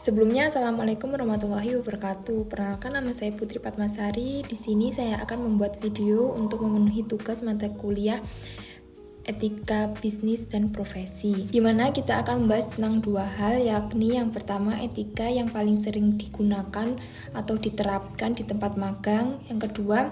Sebelumnya, Assalamualaikum warahmatullahi wabarakatuh. Perkenalkan, nama saya Putri Fatmasari. Di sini saya akan membuat video untuk memenuhi tugas mata kuliah Etika Bisnis dan Profesi, di mana kita akan membahas tentang dua hal, yakni yang pertama etika yang paling sering digunakan atau diterapkan di tempat magang, yang kedua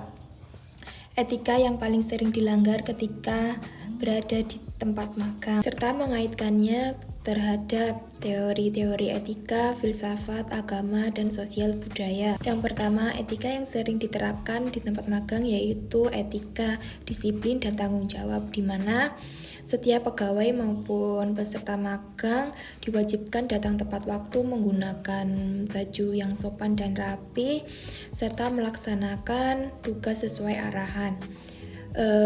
etika yang paling sering dilanggar ketika berada di tempat magang, serta mengaitkannya terhadap teori-teori etika, filsafat, agama, dan sosial budaya. Yang pertama, etika yang sering diterapkan di tempat magang yaitu etika disiplin dan tanggung jawab, di mana setiap pegawai maupun peserta magang diwajibkan datang tepat waktu, menggunakan baju yang sopan dan rapi, serta melaksanakan tugas sesuai arahan.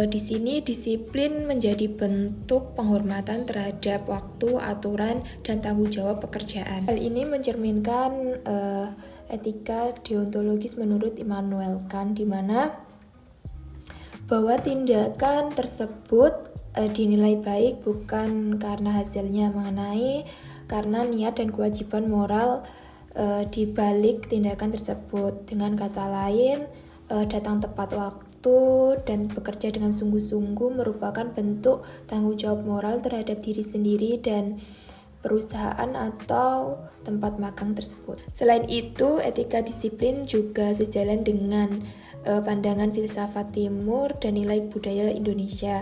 Di sini disiplin menjadi bentuk penghormatan terhadap waktu, aturan, dan tanggung jawab pekerjaan. Hal ini mencerminkan etika deontologis menurut Immanuel Kant, di mana bahwa tindakan tersebut dinilai baik bukan karena hasilnya, mengenai karena niat dan kewajiban moral di balik tindakan tersebut. Dengan kata lain, datang tepat waktu dan bekerja dengan sungguh-sungguh merupakan bentuk tanggung jawab moral terhadap diri sendiri dan perusahaan atau tempat magang tersebut. Selain itu, etika disiplin juga sejalan dengan pandangan filsafat timur dan nilai budaya Indonesia,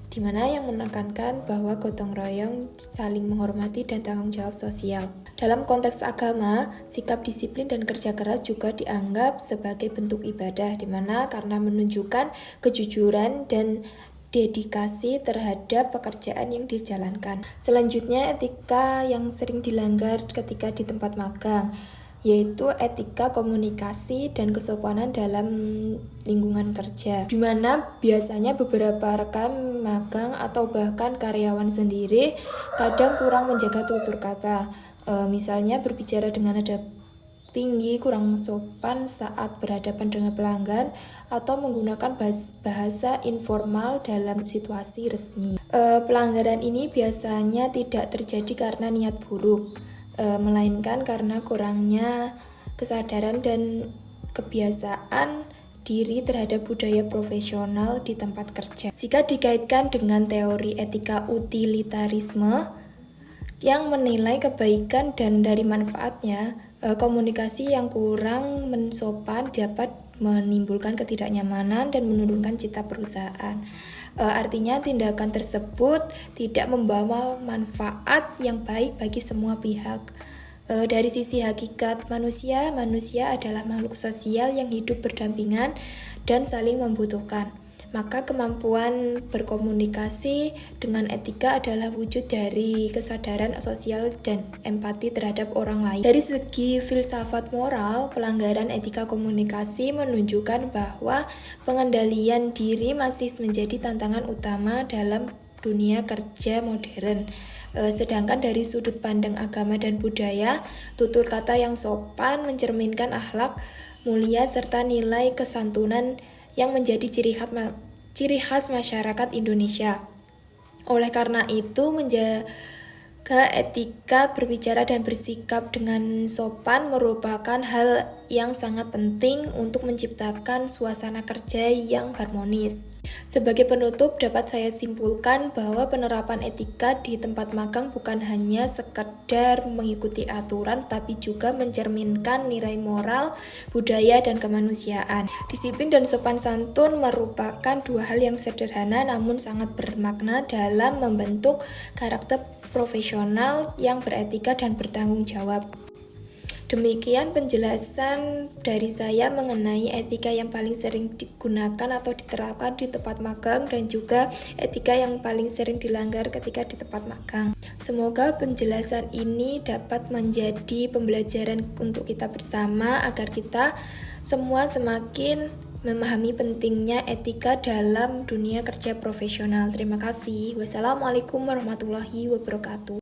di mana yang menekankan bahwa gotong royong, saling menghormati, dan tanggung jawab sosial. Dalam konteks agama, sikap disiplin dan kerja keras juga dianggap sebagai bentuk ibadah, di mana karena menunjukkan kejujuran dan dedikasi terhadap pekerjaan yang dijalankan. Selanjutnya, etika yang sering dilanggar ketika di tempat magang yaitu etika komunikasi dan kesopanan dalam lingkungan kerja, di mana biasanya beberapa rekan magang atau bahkan karyawan sendiri kadang kurang menjaga tutur kata, misalnya berbicara dengan nada tinggi, kurang sopan saat berhadapan dengan pelanggan, atau menggunakan bahasa informal dalam situasi resmi. Pelanggaran ini biasanya tidak terjadi karena niat buruk, melainkan karena kurangnya kesadaran dan kebiasaan diri terhadap budaya profesional di tempat kerja. Jika dikaitkan dengan teori etika utilitarisme yang menilai kebaikan dan dari manfaatnya, komunikasi yang kurang mensopan dapat menimbulkan ketidaknyamanan dan menurunkan citra perusahaan. Artinya tindakan tersebut tidak membawa manfaat yang baik bagi semua pihak. Dari sisi hakikat manusia adalah makhluk sosial yang hidup berdampingan dan saling membutuhkan. Maka kemampuan berkomunikasi dengan etika adalah wujud dari kesadaran sosial dan empati terhadap orang lain. Dari segi filsafat moral, pelanggaran etika komunikasi menunjukkan bahwa pengendalian diri masih menjadi tantangan utama dalam dunia kerja modern. Sedangkan dari sudut pandang agama dan budaya, tutur kata yang sopan mencerminkan akhlak mulia serta nilai kesantunan yang menjadi ciri khas masyarakat Indonesia. Oleh karena itu, menjaga etika berbicara dan bersikap dengan sopan merupakan hal yang sangat penting untuk menciptakan suasana kerja yang harmonis. Sebagai penutup, dapat saya simpulkan bahwa penerapan etika di tempat magang bukan hanya sekedar mengikuti aturan, tapi juga mencerminkan nilai moral, budaya, dan kemanusiaan. Disiplin dan sopan santun merupakan dua hal yang sederhana namun sangat bermakna dalam membentuk karakter profesional yang beretika dan bertanggung jawab. Demikian penjelasan dari saya mengenai etika yang paling sering digunakan atau diterapkan di tempat magang dan juga etika yang paling sering dilanggar ketika di tempat magang. Semoga penjelasan ini dapat menjadi pembelajaran untuk kita bersama agar kita semua semakin memahami pentingnya etika dalam dunia kerja profesional. Terima kasih. Wassalamualaikum warahmatullahi wabarakatuh.